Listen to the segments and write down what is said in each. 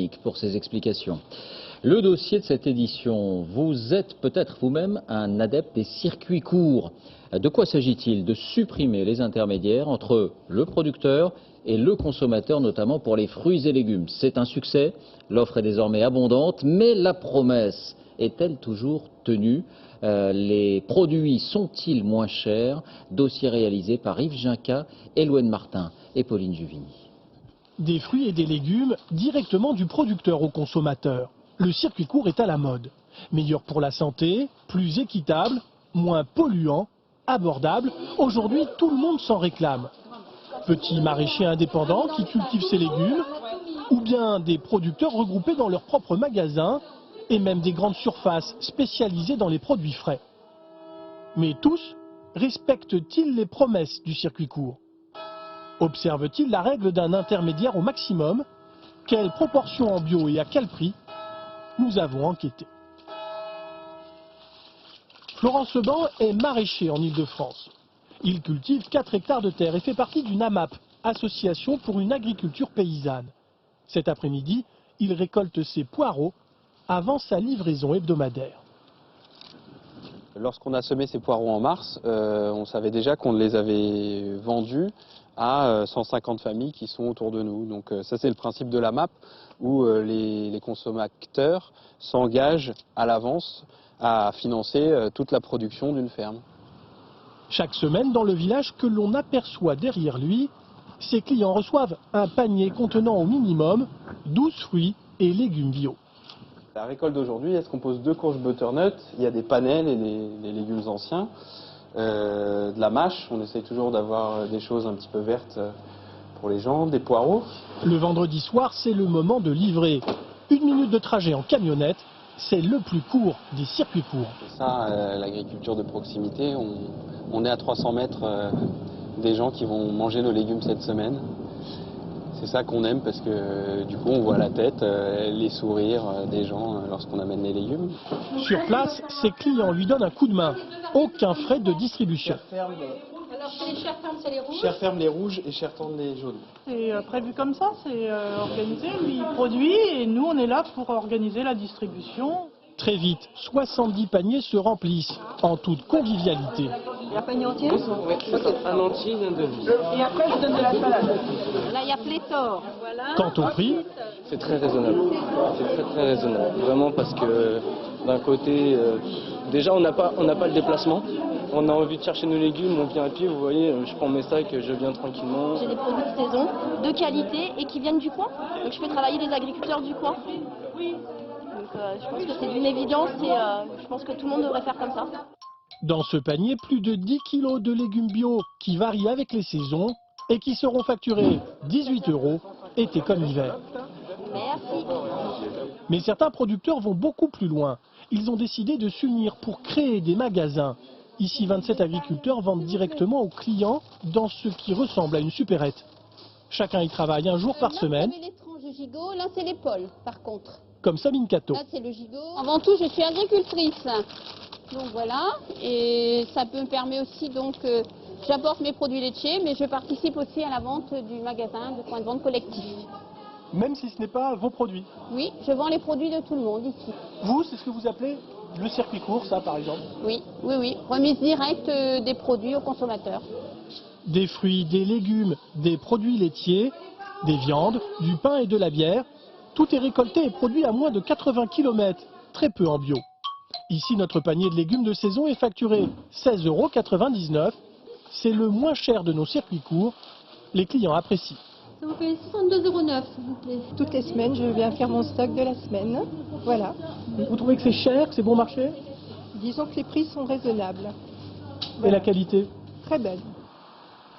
Yannick pour ses explications. Le dossier de cette édition, vous êtes peut-être vous-même un adepte des circuits courts. De quoi s'agit-il? De supprimer les intermédiaires entre le producteur et le consommateur, notamment pour les fruits et légumes. C'est un succès, l'offre est désormais abondante, mais la promesse est-elle toujours tenue? Les produits sont-ils moins chers? Dossier réalisé par Yves Ginca, Éloine Martin et Pauline Juvigny. Des fruits et des légumes directement du producteur au consommateur. Le circuit court est à la mode. Meilleur pour la santé, plus équitable, moins polluant, abordable. Aujourd'hui, tout le monde s'en réclame. Petits maraîchers indépendants qui cultivent ces légumes, ou bien des producteurs regroupés dans leurs propres magasins, et même des grandes surfaces spécialisées dans les produits frais. Mais tous respectent-ils les promesses du circuit court? Observent-ils la règle d'un intermédiaire au maximum? Quelle proportion en bio et à quel prix? Nous avons enquêté. Florent Seban est maraîcher en Ile-de-France. Il cultive 4 hectares de terre et fait partie d'une AMAP, Association pour une agriculture paysanne. Cet après-midi, il récolte ses poireaux avant sa livraison hebdomadaire. Lorsqu'on a semé ces poireaux en mars, on savait déjà qu'on les avait vendus à 150 familles qui sont autour de nous. Donc ça c'est le principe de la MAP où les consommateurs s'engagent à l'avance à financer toute la production d'une ferme. Chaque semaine, dans le village que l'on aperçoit derrière lui, ses clients reçoivent un panier contenant au minimum 12 fruits et légumes bio. La récolte d'aujourd'hui, elle se compose de courges butternut, il y a des panelles et des légumes anciens, de la mâche, on essaye toujours d'avoir des choses un petit peu vertes pour les gens, des poireaux. Le vendredi soir, c'est le moment de livrer. 1 minute de trajet en camionnette, c'est le plus court des circuits courts. C'est ça, l'agriculture de proximité, on est à 300 mètres des gens qui vont manger nos légumes cette semaine. C'est ça qu'on aime parce que du coup on voit la tête, les sourires des gens lorsqu'on amène les légumes. Sur place, ses clients lui donnent un coup de main. Aucun frais de distribution. Alors c'est les chères fermes, c'est les rouges? Chères fermes les rouges et chères fermes les jaunes. C'est prévu comme ça, c'est organisé. Lui il produit et nous on est là pour organiser la distribution. Très vite, 70 paniers se remplissent en toute convivialité. Il y a un panier entier? Oui, un entier, un demi. Et après je donne de la salade. Là il y a pléthore. Voilà. Quant au prix, c'est très raisonnable. C'est très raisonnable. Vraiment parce que d'un côté, déjà on n'a pas le déplacement. On a envie de chercher nos légumes, on vient à pied, vous voyez, je prends mes sacs, je viens tranquillement. J'ai des produits de saison, de qualité et qui viennent du coin. Donc je fais travailler les agriculteurs du coin. Donc je pense que c'est d'une évidence et je pense que tout le monde devrait faire comme ça. dans ce panier, plus de 10 kilos de légumes bio qui varient avec les saisons et qui seront facturés 18 €, été comme hiver. Merci. Mais certains producteurs vont beaucoup plus loin. Ils ont décidé de s'unir pour créer des magasins. Ici, 27 agriculteurs vendent directement aux clients dans ce qui ressemble à une supérette. Chacun y travaille un jour par semaine. Là, c'est les tranches de gigot, là, c'est l'épaule, par contre. Comme Sabine Cato. Là, c'est le gigot. Avant tout, je suis agricultrice. Donc voilà, et ça me permet aussi, donc, j'apporte mes produits laitiers, mais je participe aussi à la vente du magasin de point de vente collectif. Même si ce n'est pas vos produits. Oui, je vends les produits de tout le monde ici. Vous, c'est ce que vous appelez le circuit court, ça, par exemple? Oui, oui, oui. Remise directe des produits aux consommateurs. Des fruits, des légumes, des produits laitiers, des viandes, du pain et de la bière. Tout est récolté et produit à moins de 80 km, très peu en bio. Ici, notre panier de légumes de saison est facturé 16,99 €. C'est le moins cher de nos circuits courts. Les clients apprécient. Ça vous fait 62,09 €, s'il vous plaît. Toutes les semaines, je viens faire mon stock de la semaine. Voilà. Vous trouvez que c'est cher, que c'est bon marché? Disons que les prix sont raisonnables. Et la qualité? Très belle.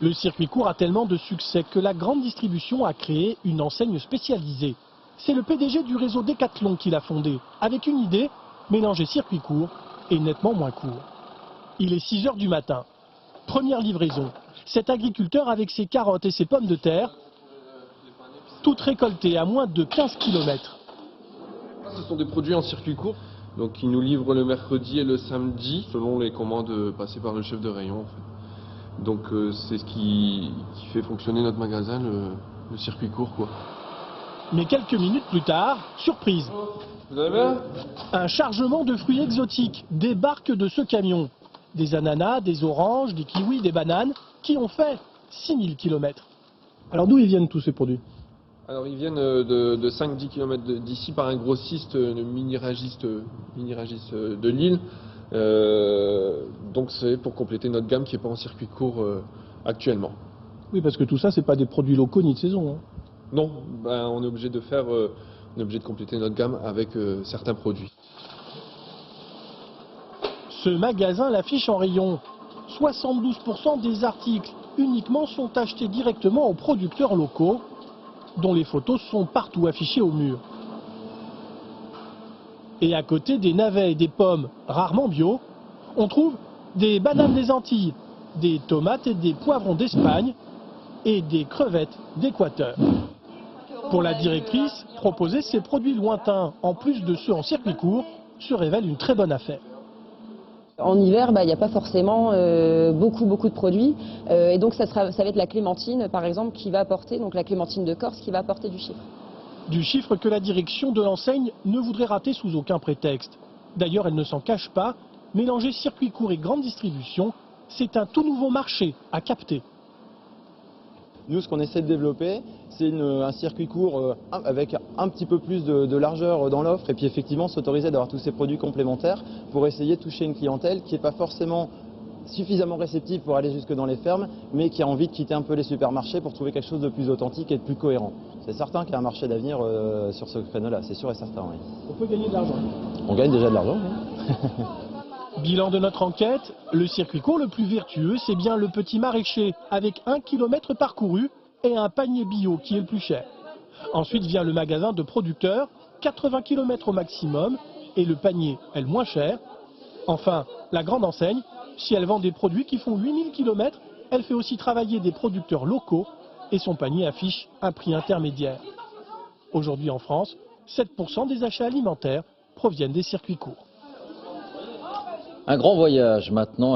Le circuit court a tellement de succès que la grande distribution a créé une enseigne spécialisée. C'est le PDG du réseau Decathlon qui l'a fondé, avec une idée, mélanger circuit court et nettement moins court. Il est 6 h du matin. Première livraison. Cet agriculteur avec ses carottes et ses pommes de terre, toutes récoltées à moins de 15 km. Ce sont des produits en circuit court, donc ils nous livrent le mercredi et le samedi, selon les commandes passées par le chef de rayon. En fait. Donc c'est ce qui fait fonctionner notre magasin, le circuit court, quoi. Mais quelques minutes plus tard, surprise. Vous allez bien? Un chargement de fruits exotiques débarque de ce camion. Des ananas, des oranges, des kiwis, des bananes, qui ont fait 6000 km. Alors d'où ils viennent tous ces produits? Alors ils viennent de 5-10 km d'ici par un grossiste, le mini-ragiste de Lille. Donc c'est pour compléter notre gamme qui n'est pas en circuit court actuellement. Oui, parce que tout ça, c'est pas des produits locaux ni de saison. Hein. Non, on est obligé de compléter notre gamme avec certains produits. Ce magasin l'affiche en rayon. 72% des articles uniquement sont achetés directement aux producteurs locaux, dont les photos sont partout affichées au mur. Et à côté des navets et des pommes rarement bio, on trouve des bananes des Antilles, des tomates et des poivrons d'Espagne et des crevettes d'Équateur. Pour la directrice, proposer ces produits lointains, en plus de ceux en circuit court, se révèle une très bonne affaire. En hiver, il n'y a pas forcément beaucoup de produits. Et donc ça va être la clémentine, par exemple, qui va apporter, donc la clémentine de Corse, qui va apporter du chiffre. Du chiffre que la direction de l'enseigne ne voudrait rater sous aucun prétexte. D'ailleurs, elle ne s'en cache pas, mélanger circuit court et grande distribution, c'est un tout nouveau marché à capter. Nous, ce qu'on essaie de développer, c'est un circuit court avec un petit peu plus de largeur dans l'offre et puis effectivement s'autoriser d'avoir tous ces produits complémentaires pour essayer de toucher une clientèle qui n'est pas forcément suffisamment réceptive pour aller jusque dans les fermes, mais qui a envie de quitter un peu les supermarchés pour trouver quelque chose de plus authentique et de plus cohérent. C'est certain qu'il y a un marché d'avenir sur ce créneau-là, c'est sûr et certain. Oui. On peut gagner de l'argent. On gagne déjà de l'argent. Oui. Bilan de notre enquête, le circuit court le plus vertueux, c'est bien le petit maraîcher, avec 1 km parcouru et un panier bio qui est le plus cher. Ensuite vient le magasin de producteurs, 80 km au maximum, et le panier est le moins cher. Enfin, la grande enseigne, si elle vend des produits qui font 8000 km, elle fait aussi travailler des producteurs locaux et son panier affiche un prix intermédiaire. Aujourd'hui en France, 7% des achats alimentaires proviennent des circuits courts. Un grand voyage maintenant.